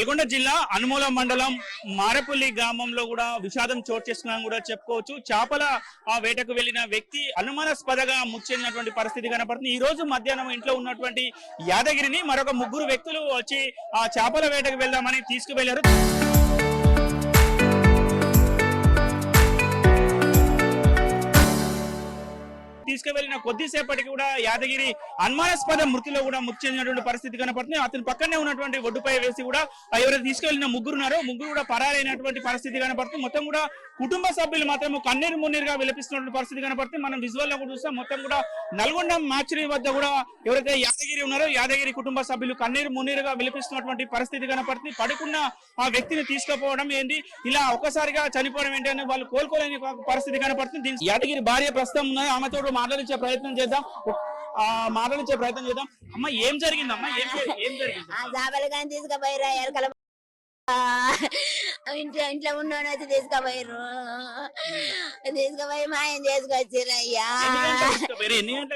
నల్గొండ జిల్లా అనుమూల మండలం మారపల్లి గ్రామంలో కూడా విషాదం చోటు చేసుకున్నాను కూడా చెప్పుకోవచ్చు. చేపల ఆ వేటకు వెళ్లిన వ్యక్తి అనుమానాస్పదగా ముచ్చెందినటువంటి పరిస్థితి కనపడుతుంది. ఈ రోజు మధ్యాహ్నం ఇంట్లో ఉన్నటువంటి యాదగిరిని మరొక ముగ్గురు వ్యక్తులు వచ్చి ఆ చేపల వేటకు వెళ్దామని తీసుకువెళ్లారు. తీసుకువెళ్లిన కొద్దిసేపటికి కూడా యాదగిరి అనుమానాస్పద మృతిలో కూడా మృతి చెందినటువంటి పరిస్థితి కనపడుతుంది. అతని పక్కనే ఉన్నటువంటి ఒడ్డుపై వేసి కూడా ఎవరైతే తీసుకెళ్లిన ముగ్గురు కూడా పరారైనటువంటి పరిస్థితి కనపడుతుంది. మొత్తం కూడా కుటుంబ సభ్యులు మాత్రం కన్నీరు మున్నీరుగా విలపిస్తున్నటువంటి పరిస్థితి కనపడుతుంది. మనం విజువల్ లో కూడా చూస్తాం. మొత్తం కూడా నల్గొండ మ్యాచరీ వద్ద కూడా ఎవరైతే యాదగిరి ఉన్నారో యాదగిరి కుటుంబ సభ్యులు కన్నీరు మున్నీరుగా విలపిస్తున్నటువంటి పరిస్థితి కనపడుతుంది. పడుకున్న ఆ వ్యక్తిని తీసుకుపోవడం ఏంటి, ఇలా ఒక్కసారిగా చనిపోవడం ఏంటి అని వాళ్ళు కోలుకోలేని పరిస్థితి కనపడుతుంది. యాదగిరి భార్య ప్రస్తుతం ఉన్నది. ఆమెతో మాట్లాడించే ప్రయత్నం చేద్దాం. అమ్మ, ఏం జరిగిందమ్మా? ఏం జరిగింది? తీసుకుపోయారా ఎరకల ఇంట్లో ఉన్నోనైతే తీసుకుపోయారు. తీసుకుపోయి మాయం చేసుకొచ్చిర్రు అయ్యా.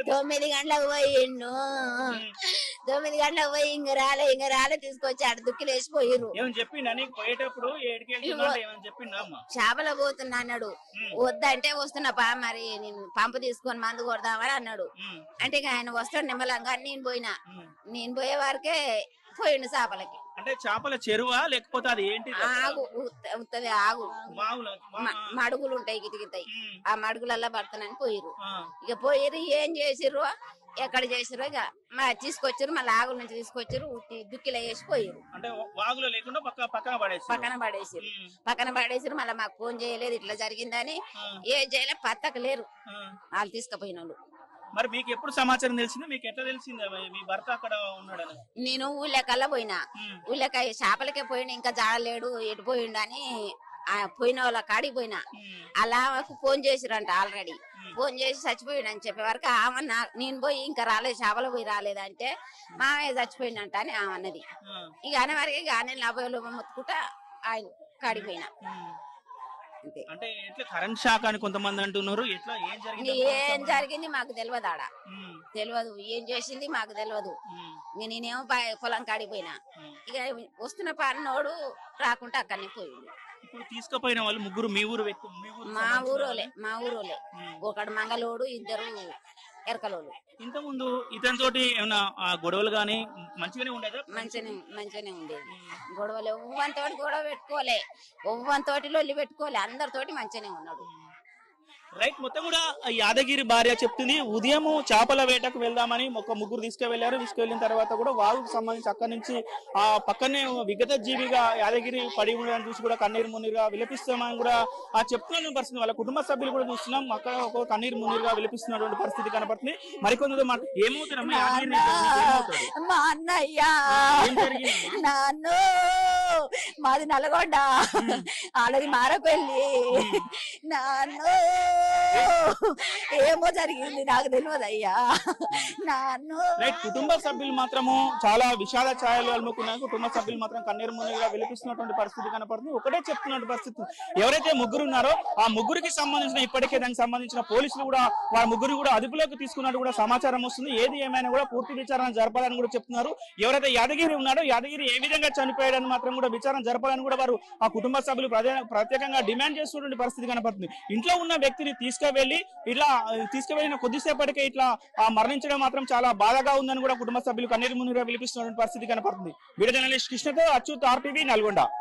9 గంటలకు పోయిండు. 9 గంటలకు పోయి ఇంక రాలే తీసుకొచ్చి ఆడ దుక్కిలు వేసిపోయిర్రు. చేపల పోతున్నా అన్నాడు. వద్దంటే వస్తున్నా పా, మరి నేను పంపు తీసుకొని మందు కొడదామని అన్నాడు. అంటే ఆయన వస్తాడు నిమ్మలంగా. నేను పోయే వారికే పోయిండు చేపలకి. అంటే చేపల చెరువా లేకపోతే అది ఏంటి? ఆగు మడుగులు ఉంటాయి, గిటిగితాయి. ఆ మడుగులల్లా పడతానని పోయిర్రు. ఇక పోయిర్రు, ఏం చేసిర్రు, ఎక్కడ చేసిర్రు, ఇక తీసుకొచ్చారు. మళ్ళీ ఆగుల నుంచి తీసుకొచ్చారు, దుక్కిలో వేసి పోయిర్రు. అంటే వాగులో లేకుండా పక్కన పడేసిరు. మళ్ళీ మాకు ఫోన్ చేయలేదు ఇట్లా జరిగిందని. ఏం చేయలేదు, పత్తకు లేరు వాళ్ళు తీసుకుపోయిన వాళ్ళు. మరి మీకు ఎప్పుడు సమాచారం తెలిసింది? మీకు ఎట్లా తెలిసింది మీ భర్త అక్కడ ఉన్నాడని? నేను ఊళ్ళకల్లా పోయినా. ఊళ్ళక చేపలకే పోయినా, ఇంకా జాడలేడు, ఎటు పోయిండు అని పోయిన వాళ్ళ కాడికి పోయినా. అలా ఫోన్ చేసిరంట. ఆల్రెడీ ఫోన్ చేసి చచ్చిపోయిండు అని చెప్పే వరకు ఆమె నేను పోయి ఇంకా రాలేదు, చేపలు పోయి రాలేదంటే మామయ్య చచ్చిపోయిందంట అని ఆమె అన్నది. ఇక అనే వరకు ఇక ఆయన లాభంలో మొత్తుకుంటా ఆయన కాడికి పోయినా. అంటే కరెంట్ షాక్ అని కొంతమంది అంటున్నారు. ఏం జరిగింది మాకు తెలియదు. తెలియదు ఏం చేసింది మాకు తెలియదు. నేనేమో పొలం కాడిపోయినా. ఇక వస్తున్న పన్నోడు రాకుండా అక్కడనే పోయిండు. తీసుకుపోయిన వాళ్ళు ముగ్గురు మీ ఊరు వ్యక్తి? మా ఊరోలే. ఒకడు మంగళోడు, ఇద్దరు ఎరకలోడు. ఇంత ముందు ఇతని తోటి ఏమన్నా గొడవలు గానీ మంచిగానే ఉండేదా? మంచిగానే ఉండేది. గొడవలు ఎవ్వంతోటి గొడవ పెట్టుకోలే, ఎవ్వంతోటి లొల్లి పెట్టుకోలే, అందరితోటి మంచిగానే ఉన్నాడు. రైట్. మొత్తం కూడా యాదగిరి భార్య చెప్తుంది, ఉదయం చేపల వేటకు వెళ్దామని ఒక ముగ్గురు తీసుకువెళ్లారు. తీసుకువెళ్ళిన తర్వాత కూడా వాగుకు సంబంధించి అక్కడి నుంచి ఆ పక్కనే విగత జీవిగా యాదగిరి పడి ఉండడానికి చూసి కూడా కన్నీరు మున్నీరుగా విలపిస్తామని కూడా చెప్తున్న పరిస్థితి. వాళ్ళ కుటుంబ సభ్యులు కూడా చూస్తున్నాం, అక్కడ ఒక కన్నీరు మున్నీరుగా విలపిస్తున్నటువంటి పరిస్థితి కనపడుతుంది. మరికొందరు ఏమవుతారమ్మా? మా అన్నయ్య నాన్ను మాది నల్గొండ, వాళ్ళది మారపల్లి. నాన్ను ఏమో జరిగింది నాకు తెలియదు అయ్యా. నాన్ను కుటుంబ సభ్యులు మాత్రము చాలా విషాద ఛాయలు అలుముకున్నారు. కుటుంబ సభ్యులు మాత్రం కన్నీరు మున్నీరుగా విలపిస్తున్నటువంటి పరిస్థితి కనపడుతుంది. ఒకటే చెప్తున్నటువంటి పరిస్థితి, ఎవరైతే ముగ్గురు ఉన్నారో ఆ ముగ్గురికి సంబంధించిన ఇప్పటికే దానికి సంబంధించిన పోలీసులు కూడా వారి ముగ్గురు కూడా అదుపులోకి తీసుకున్నట్టు కూడా సమాచారం వస్తుంది. ఏది ఏమైనా కూడా పూర్తి విచారణ జరపాలని కూడా చెప్తున్నారు. ఎవరైతే యాదగిరి ఉన్నాడో యాదగిరి ఏ విధంగా చనిపోయాడని మాత్రం కూడా విచారణ జరపాలని కూడా వారు ఆ కుటుంబ సభ్యులు ప్రత్యేకంగా డిమాండ్ చేస్తున్నటువంటి పరిస్థితి కనపడుతుంది. ఇంట్లో ఉన్న వ్యక్తిని తీసుకువెళ్ళిన కొద్దిసేపటికే ఇట్లా మరణించడం మాత్రం చాలా బాధగా ఉందని కూడా కుటుంబ సభ్యులు కన్నీరు మున్నీరుగా విలపిస్తున్నటువంటి పరిస్థితి కనపడుతుంది. వీడియో జర్నలిస్ట్ కృష్ణతో అచ్యుత్, RTV, నల్గొండ.